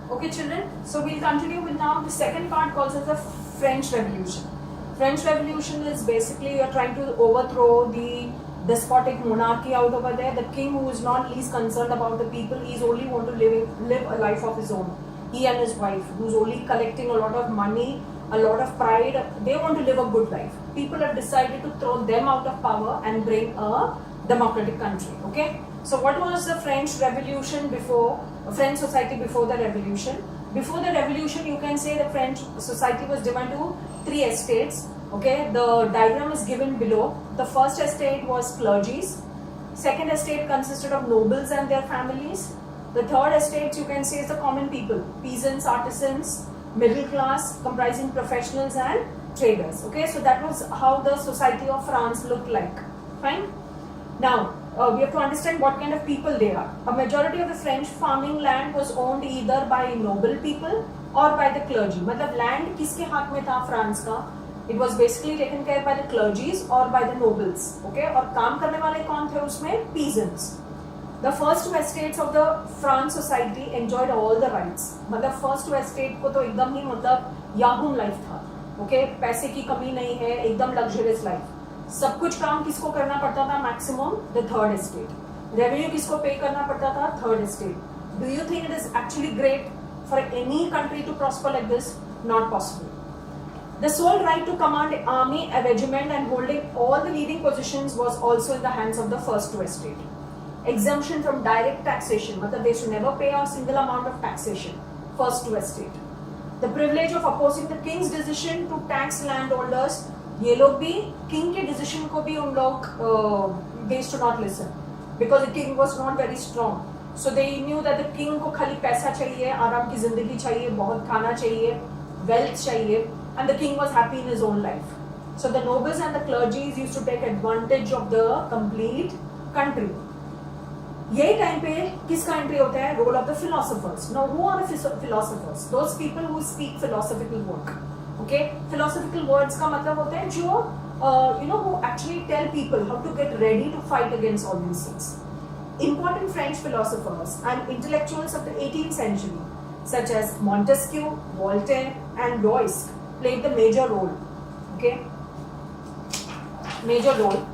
Okay, children. So we'll continue with now the second part called as the French Revolution. French Revolution is basically you're trying to overthrow the despotic monarchy out over there. The king who is not least concerned about the people, he's only want to live a life of his own. He and his wife, who's only collecting a lot of money, a lot of pride. They want to live a good life. People have decided to throw them out of power and bring a democratic country. Okay. So what was the French Revolution before? French society before the revolution. Before the revolution, you can say the French society was divided into 3 estates. Okay, the diagram is given below. The first estate was clergies. Second estate consisted of nobles and their families. The third estate you can say is the common people, peasants, artisans, middle class, comprising professionals and traders. Okay, so that was how the society of France looked like. Fine. Now, we have to understand what kind of people they are. A majority of the French farming land was owned either by noble people or by the clergy. मतलब land किसके हाथ में था France का? It was basically taken care by the clergies or by the nobles. Okay? और काम करने वाले कौन थे उसमें? Peasants. The first 2 estates of the France society enjoyed all the rights. मतलब first 2 estate को तो एकदम ही मतलब याहूम लाइफ था. Okay? पैसे की कमी नहीं है, एकदम luxurious life. सब कुछ काम किसको करना पड़ता था? Maximum the third estate. Revenue किसको पे करना पड़ता था? Third estate. Do you think it is actually great for any country to prosper like this? Not possible. The sole right to command army, a regiment and holding all the leading positions was also in the hands of the first 2 estate. Exemption from direct taxation, मतलब they should never pay a single amount of taxation. First 2 estate. The privilege of opposing the king's decision to tax landholders. ये लोग भी king के decision को भी उन लोग they used to not listen because the king was not very strong. So they knew that the king को खाली पैसा चाहिए, आराम की जिंदगी चाहिए, बहुत खाना चाहिए, wealth चाहिए, and the king was happy in his own life. So the nobles and the clergies used to take advantage of the complete country. यही टाइम पे किसका एंट्री होता है? Role of the philosophers. Now who are the philosophers? Those people who speak philosophical work. Okay, philosophical words का मतलब होता है जो who actually tell people how to get ready to fight against all these things. Important French philosophers and intellectuals of the 18th century, such as Montesquieu, Voltaire, and Royce, played the major role. Okay, major role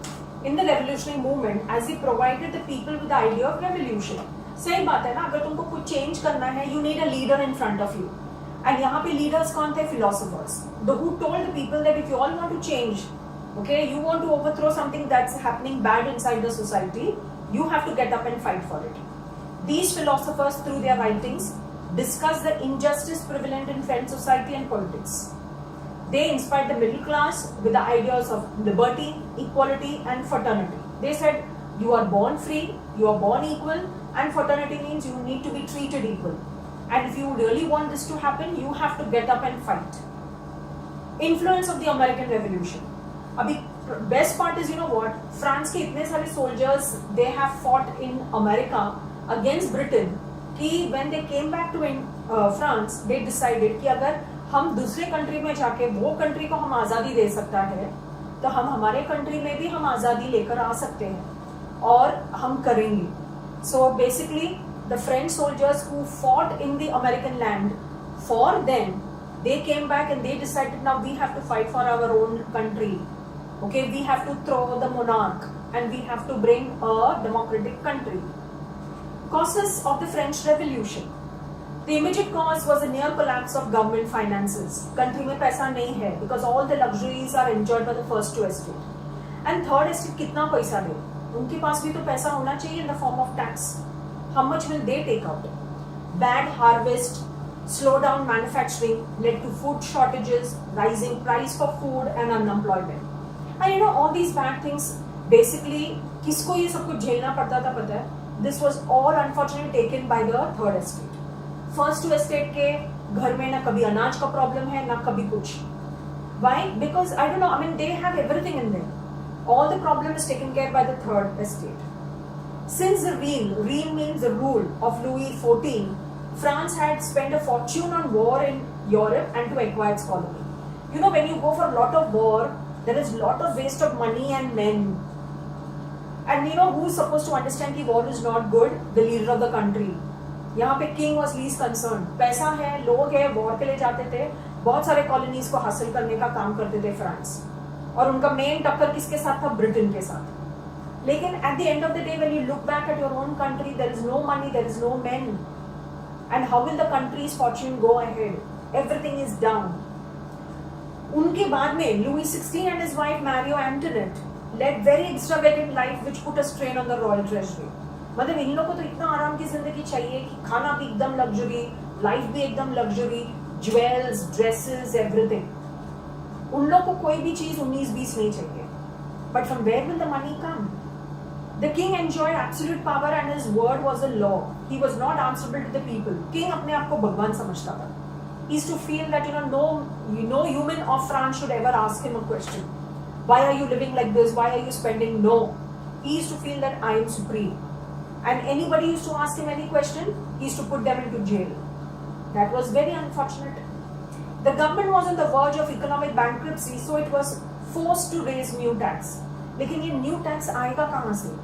in the revolutionary movement as they provided the people with the idea of revolution. सही बात है ना, अगर तुमको कुछ change करना है, you need a leader in front of you. And यहाँ पे leaders कौन थे? Philosophers. The who told the people that if you all want to change, okay, you want to overthrow something that's happening bad inside the society, you have to get up and fight for it. These philosophers, through their writings, discuss the injustice prevalent in French society and politics. They inspired the middle class with the ideas of liberty, equality, and fraternity. They said, you are born free, you are born equal, and fraternity means you need to be treated equal. And if you really want this to happen, you have to get up and fight. Influence of the American Revolution. अभी best part is, you know what? France के इतने सारे soldiers they have fought in America against Britain कि when they came back to France, they decided कि अगर हम दूसरे country में जाके वो कंट्री को हम आज़ादी दे सकता है, तो हम हमारे कंट्री में भी हम आज़ादी लेकर आ सकते हैं और हम करेंगे. So basically the French soldiers who fought in the American land, for them, they came back and they decided now we have to fight for our own country. Okay, we have to throw the monarch and we have to bring a democratic country. Causes of the French Revolution. The immediate cause was a near collapse of government finances. Country में पैसा नहीं है because all the luxuries are enjoyed by the first 2 estate. And third estate कितना पैसा दे? उनके पास भी तो पैसा होना चाहिए in the form of tax. How much will they take out? Bad harvest, slow down manufacturing, led to food shortages, rising price for food and unemployment. And all these bad things, basically, किसको ये सब कुछ झेलना पड़ता था पता है? This was all unfortunately taken by the third estate. First 2 estate के घर में ना कभी अनाज का problem है ना कभी कुछ. Why? Because I don't know. I mean, they have everything in them. All the problem is taken care by the third estate. Since the reign means the rule of Louis XIV, France had spent a fortune on war in Europe and to acquire its colony. When you go for a lot of war, there is a lot of waste of money and men. And who is supposed to understand that war is not good? The leader of the country. यहाँ पे king was least concern, पैसा है, लोग है, war के लिए जाते थे, बहुत सारे कॉलोनीज को हासिल करने का काम करते थे फ्रांस, और उनका मेन टक्कर किसके साथ था? ब्रिटेन के साथ। लेकिन at the end of the day when you look back at your own country, there is no money, there is no men, and how will the country's fortune go ahead? Everything is down. उनके बाद में Louis 16 and his wife Marie Antoinette led very extravagant life which put a strain on the royal treasury. मतलब इन लोगों को तो इतना आराम की जिंदगी चाहिए कि खाना भी एकदम लग्जरी, लाइफ भी एकदम लग्जरी, ज्वेल्स, ड्रेसेस, एवरीथिंग। उन लोगों को कोई भी चीज 19-20 नहीं चाहिए। But from where will the money come? The king enjoyed absolute power and his word was a law. He was not answerable to the people. King अपने आप को भगवान समझता था. He used to feel that no human of France should ever ask him a question. Why are you living like this? Why are you spending? No. He used to feel that I am supreme. And anybody used to ask him any question, he used to put them into jail. That was very unfortunate. The government was on the verge of economic bankruptcy, so it was forced to raise new tax. लेकिन ये new tax आएगा कहाँ से?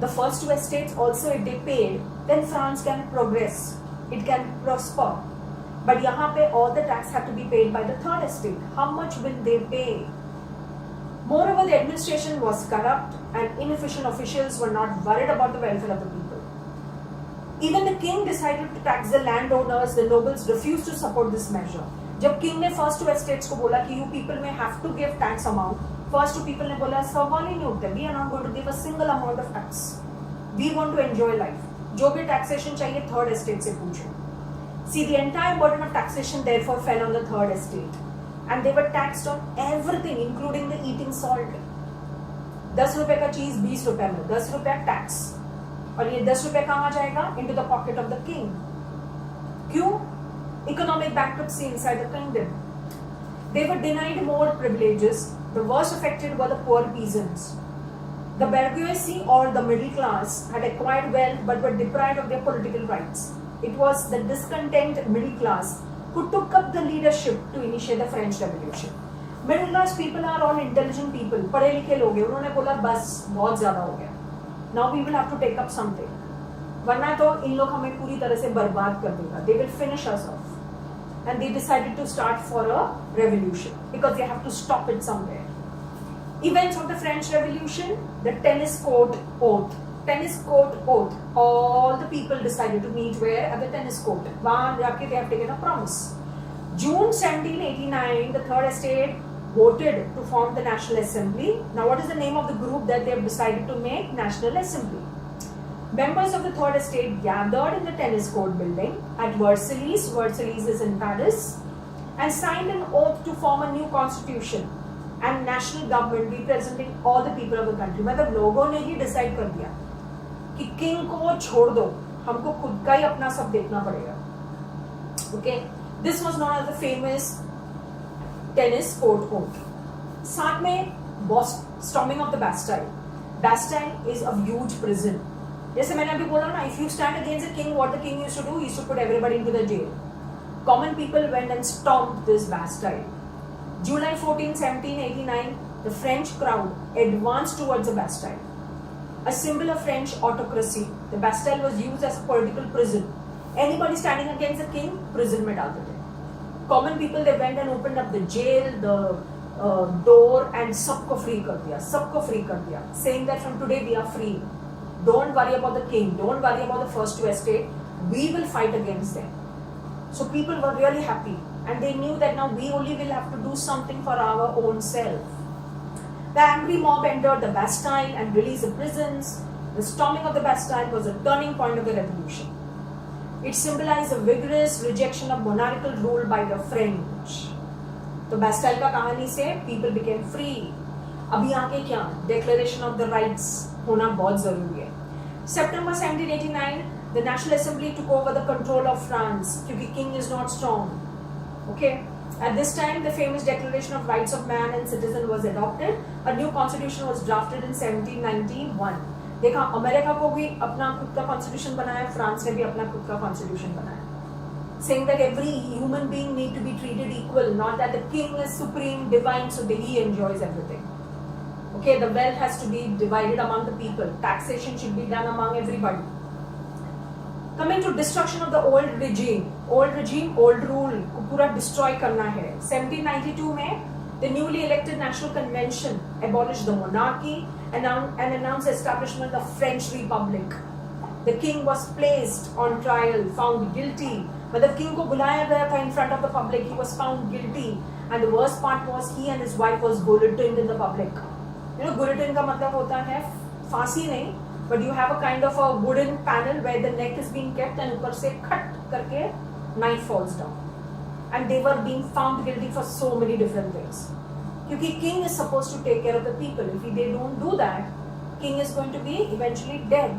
The first two estates also, if they paid, then France can progress. It can prosper. But यहाँ पे all the tax had to be paid by the third estate. How much will they pay? Moreover, the administration was corrupt and inefficient officials were not worried about the welfare of the people. Even the king decided to tax the landowners. The nobles refused to support this measure. जब king ने first two estates को बोला कि you people may have to give tax amount, first two people ने बोला सवाल ही नहीं उठते, we are not going to give a single amount of tax. We want to enjoy life. जो भी taxation चाहिए third estate से पूछो. See, the entire burden of taxation therefore fell on the third estate, and they were taxed on everything, including the eating salt. 10 रुपए का चीज 20 रुपए में, 10 रुपए टैक्स, और ये 10 रुपए कहाँ जाएगा? Into the pocket of the king. क्यों? Economic bankruptcy inside the kingdom. They were denied more privileges. The worst affected were the poor peasants. The bourgeoisie or the middle class had acquired wealth but were deprived of their political rights. It was the discontent middle class who took up the leadership to initiate the French Revolution. Middle class people are all intelligent people, पढ़े लिखे लोग हैं, उन्होंने बोला बस बहुत ज़्यादा हो गया. Now we will have to take up something. वरना तो इन लोग हमें पूरी तरह से बर्बाद कर देगा. They will finish us off. And they decided to start for a revolution because they have to stop it somewhere. Events of the French Revolution, the tennis court oath. Tennis court oath. All the people decided to meet where? At the tennis court. वहाँ जाके they have taken a promise. June 1789, the third estate voted to form the National Assembly. Now, what is the name of the group that they have decided to make? National Assembly. Members of the third estate gathered in the tennis court building at Versailles, Versailles is in Paris, and signed an oath to form a new constitution and national government representing all the people of the country. मतलब लोगों ने ही decide कर दिया कि king को छोड़ दो, हमको खुद का ही अपना सब देखना पड़ेगा. Okay, this was known as the famous tennis court oath. साथ में storming of the Bastille. Bastille is a huge prison. जैसे मैंने अभी बोला ना, if you stand against the king, what the king used to do, he used to put everybody into the jail. Common people went and stormed this Bastille. July 14, 1789, the French crowd advanced towards the Bastille. A symbol of French autocracy, the Bastille was used as a political prison. Anybody standing against the king, prison में डाल देते. Common people, they went and opened up the jail, the door, and सबको free कर दिया, सबको free कर दिया, saying that from today we are free. Don't worry about the king. Don't worry about the first two estate. We will fight against them. So people were really happy, and they knew that now we only will have to do something for our own self. The angry mob entered the Bastille and released the prisons. The storming of the Bastille was a turning point of the revolution. It symbolized a vigorous rejection of monarchical rule by the French. तो Bastille का कहानी से people became free. अभी आके क्या? Declaration of the Rights होना बहुत जरूरी है. September 1789, the National Assembly took over the control of France क्योंकि king is not strong. Okay. At this time, the famous Declaration of Rights of Man and Citizen was adopted. A new constitution was drafted in 1791. देखा, America को भी अपना खुद का constitution बनाया, France ने भी अपना खुद का constitution बनाया. Saying that every human being need to be treated equal, not that the king is supreme, divine, so that he enjoys everything. Okay, the wealth has to be divided among the people. Taxation should be done among everybody. Coming to destruction of the old regime, old rule को पूरा destroy करना है. 1792 में the newly elected National Convention abolished the monarchy and announced the establishment of French Republic. The king was placed on trial, found guilty. मतलब king को बुलाया गया था in front of the public. He was found guilty, and the worst part was he and his wife was guillotined in the public. You know, guillotine का मतलब होता है फांसी नहीं, but you have a kind of a wooden panel where the neck is being kept and ऊपर से cut करके knife falls down. And they were being found guilty for so many different things. क्योंकि king is supposed to take care of the people. If they don't do that, king is going to be eventually dead.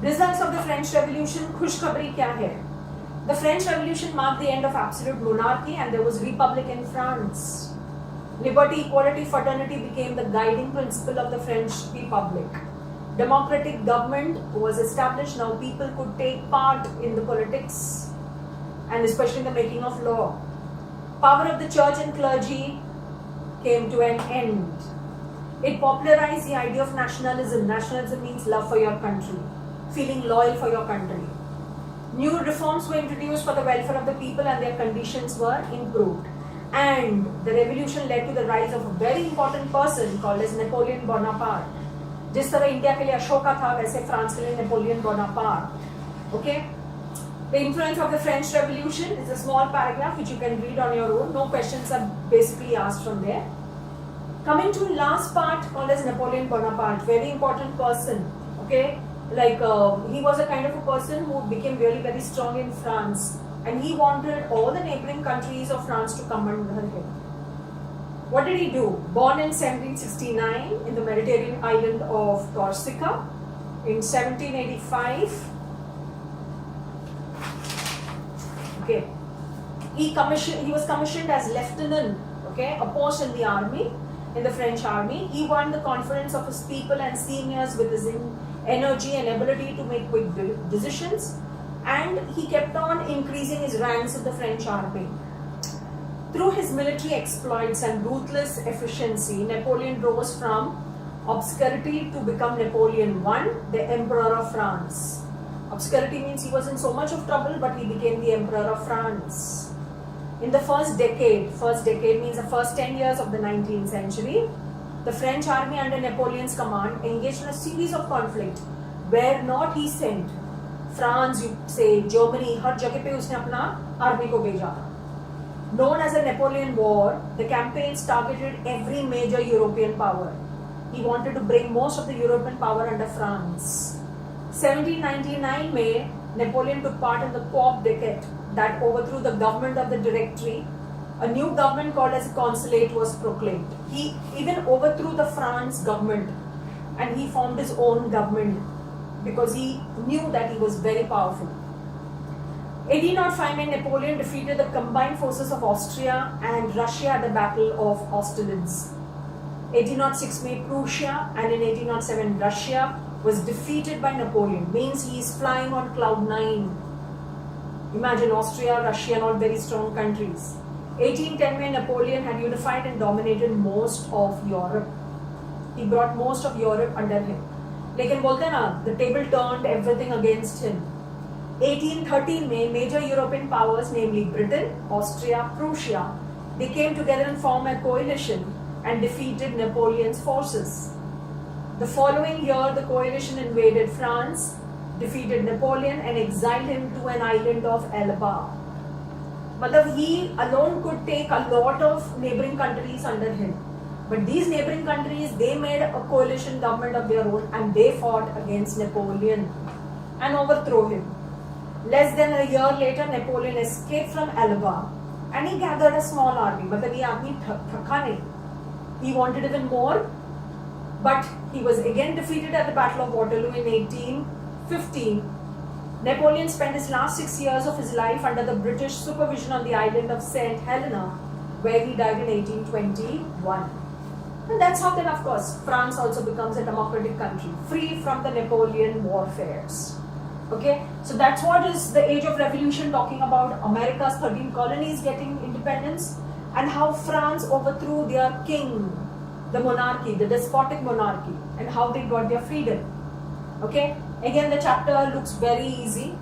Results of the French Revolution, खुशखबरी क्या है? The French Revolution marked the end of absolute monarchy and there was republic in France. Liberty, equality, fraternity became the guiding principle of the French Republic. Democratic government was established. Now people could take part in the politics and especially in the making of law. Power of the church and clergy came to an end. It popularized the idea of nationalism. Nationalism means love for your country, feeling loyal for your country. New reforms were introduced for the welfare of the people and their conditions were improved. And the revolution led to the rise of a very important person called as Napoleon Bonaparte. जिस तरह India के लिए अशोका था, वैसे France के लिए Napoleon Bonaparte. Okay? The influence of the French Revolution is a small paragraph which you can read on your own. No questions are basically asked from there. Coming to last part called as Napoleon Bonaparte, very important person. Okay, like he was a kind of a person who became really very strong in France, and he wanted all the neighboring countries of France to come under him. What did he do? Born in 1769 in the Mediterranean island of Corsica, in 1785. Okay, he was commissioned as lieutenant. Okay, a post in the army, in the French army. He won the confidence of his people and seniors with his energy and ability to make quick decisions, and he kept on increasing his ranks in the French army. Through his military exploits and ruthless efficiency, Napoleon rose from obscurity to become Napoleon I, the Emperor of France. Obscurity means he was in so much of trouble, but he became the Emperor of France. In the first decade means the first 10 years of the 19th century, the French army under Napoleon's command engaged in a series of conflict where not he sent. France, you say, Germany, हर जगह पे उसने अपना army को भेजा. Known as the Napoleon War, the campaigns targeted every major European power. He wanted to bring most of the European power under France. 1799 में Napoleon took part in the Pop Decade that overthrew the government of the Directory. A new government called as a consulate was proclaimed. He even overthrew the France government and he formed his own government because he knew that he was very powerful. 1805 में Napoleon defeated the combined forces of Austria and Russia at the Battle of Austerlitz. 1806 में Prussia and in 1807 Russia was defeated by Napoleon. Means he is flying on cloud 9. Imagine Austria, Russia, and all very strong countries. 1810 में Napoleon had unified and dominated most of Europe. He brought most of Europe under him. लेकिन बोलते हैं ना, the table turned everything against him. 1813 में major European powers, namely Britain, Austria, Prussia, they came together and formed a coalition and defeated Napoleon's forces. The following year, the coalition invaded France, defeated Napoleon and exiled him to an island of Elba. Matlab, he alone could take a lot of neighboring countries under him. But these neighboring countries, they made a coalition government of their own and they fought against Napoleon and overthrew him. Less than a year later, Napoleon escaped from Elba and he gathered a small army. Matlab, ye aadmi thakha nahi. He wanted even more, but he was again defeated at the Battle of Waterloo in 1815. Napoleon spent his last 6 years of his life under the British supervision on the island of St. Helena, where he died in 1821. And that's how then, of course, France also becomes a democratic country, free from the Napoleon warfares. Okay, so that's what is the age of revolution, talking about America's 13 colonies getting independence and how France overthrew their king, the monarchy, the despotic monarchy, and how they got their freedom. Okay, Again, the chapter looks very easy,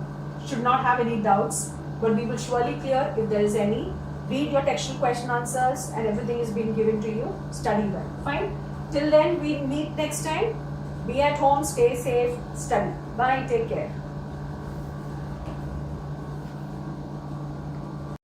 should not have any doubts, but we will surely clear if there is any. Read your textual question answers and everything is being given to you. Study well. Fine. Till then, we meet next time. Be at home, stay safe, study. Bye. Take care.